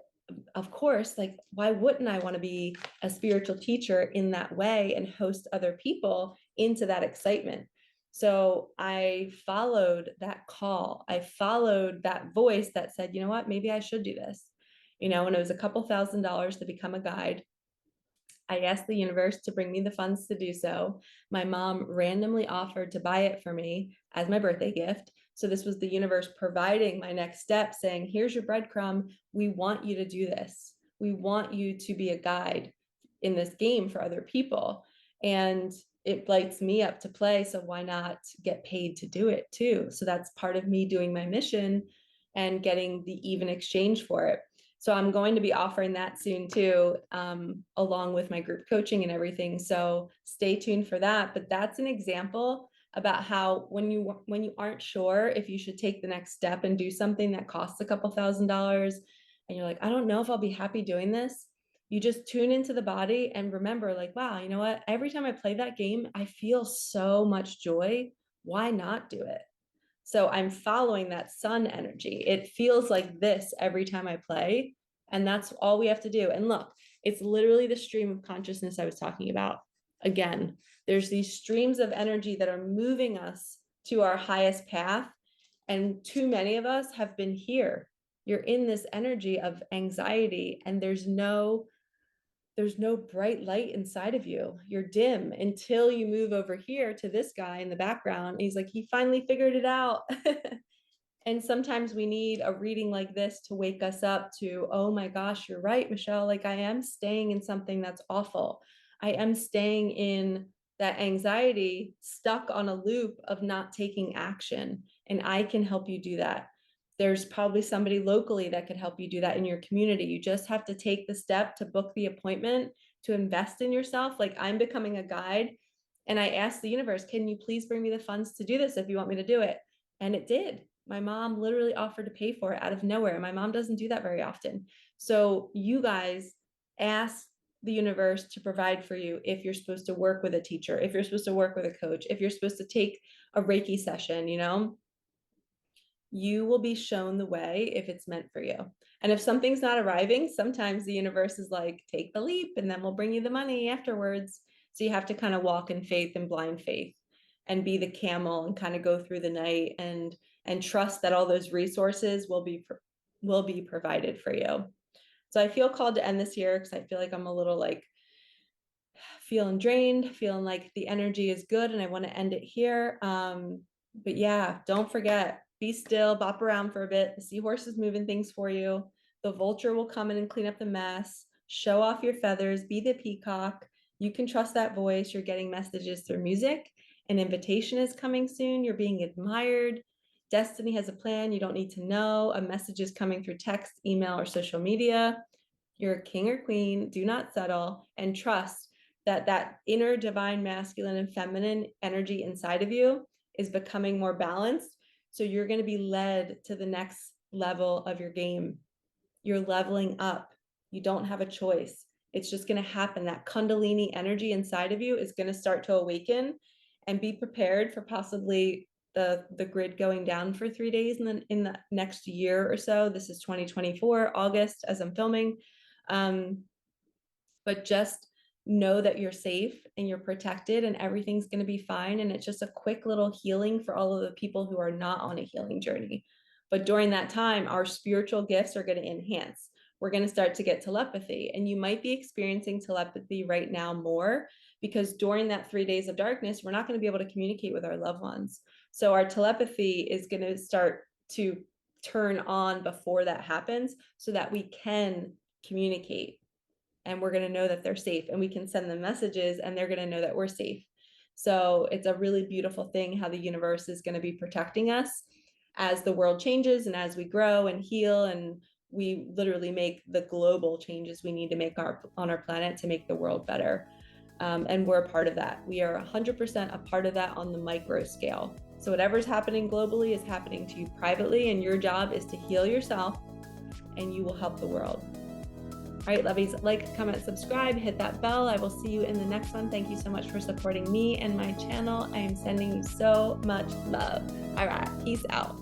of course, like, why wouldn't I want to be a spiritual teacher in that way and host other people into that excitement? So I followed that call. I followed that voice that said, you know what, maybe I should do this. And it was a couple $1,000s to become a guide. I asked the universe to bring me the funds to do so. My mom randomly offered to buy it for me as my birthday gift. So this was the universe providing my next step, saying, here's your breadcrumb. We want you to do this. We want you to be a guide in this game for other people. And it lights me up to play. So why not get paid to do it too? So that's part of me doing my mission and getting the even exchange for it. So I'm going to be offering that soon too, along with my group coaching and everything. So stay tuned for that. But that's an example about how when you aren't sure if you should take the next step and do something that costs a couple $1,000s, and you're like, I don't know if I'll be happy doing this, you just tune into the body and remember, like, wow, you know what? Every time I play that game, I feel so much joy. Why not do it? So I'm following that sun energy. It feels like this every time I play. And that's all we have to do. And look, it's literally the stream of consciousness I was talking about. Again, there's these streams of energy that are moving us to our highest path. And too many of us have been here. You're in this energy of anxiety, and there's no bright light inside of you. You're dim until you move over here to this guy in the background. He's like, he finally figured it out. And sometimes we need a reading like this to wake us up to, oh my gosh, you're right, Michelle. Like, I am staying in something that's awful. I am staying in that anxiety, stuck on a loop of not taking action. And I can help you do that. There's probably somebody locally that could help you do that in your community. You just have to take the step to book the appointment, to invest in yourself. Like, I'm becoming a guide, and I asked the universe, can you please bring me the funds to do this if you want me to do it? And it did. My mom literally offered to pay for it out of nowhere. My mom doesn't do that very often. So you guys ask the universe to provide for you if you're supposed to work with a teacher, if you're supposed to work with a coach, if you're supposed to take a Reiki session, you will be shown the way if it's meant for you. And if something's not arriving, sometimes the universe is like, take the leap and then we'll bring you the money afterwards. So you have to kind of walk in faith and blind faith and be the camel and kind of go through the night and trust that all those resources will be provided for you. So I feel called to end this here because I feel like I'm a little like feeling drained, feeling like the energy is good, and I want to end it here. But yeah, don't forget, be still, bop around for a bit. The seahorse is moving things for you. The vulture will come in and clean up the mess. Show off your feathers, be the peacock. You can trust that voice. You're getting messages through music. An invitation is coming soon. You're being admired. Destiny has a plan you don't need to know. A message is coming through text, email, or social media. You're a king or queen. Do not settle, and trust that inner divine masculine and feminine energy inside of you is becoming more balanced. So you're going to be led to the next level of your game. You're leveling up. You don't have a choice. It's just going to happen. That Kundalini energy inside of you is going to start to awaken, and be prepared for possibly the grid going down for 3 days in the next year or so. This is 2024, August, as I'm filming. But just know that you're safe and you're protected and everything's going to be fine. And it's just a quick little healing for all of the people who are not on a healing journey. But during that time, our spiritual gifts are going to enhance. We're going to start to get telepathy, and you might be experiencing telepathy right now more because during that 3 days of darkness, we're not going to be able to communicate with our loved ones. So our telepathy is going to start to turn on before that happens so that we can communicate, and we're going to know that they're safe, and we can send them messages and they're going to know that we're safe. So it's a really beautiful thing how the universe is going to be protecting us as the world changes and as we grow and heal, and we literally make the global changes we need to make on our planet to make the world better. And we're a part of that. We are 100% a part of that on the micro scale. So whatever's happening globally is happening to you privately, and your job is to heal yourself and you will help the world. All right, lovies, like, comment, subscribe, hit that bell. I will see you in the next one. Thank you so much for supporting me and my channel. I am sending you so much love. All right, peace out.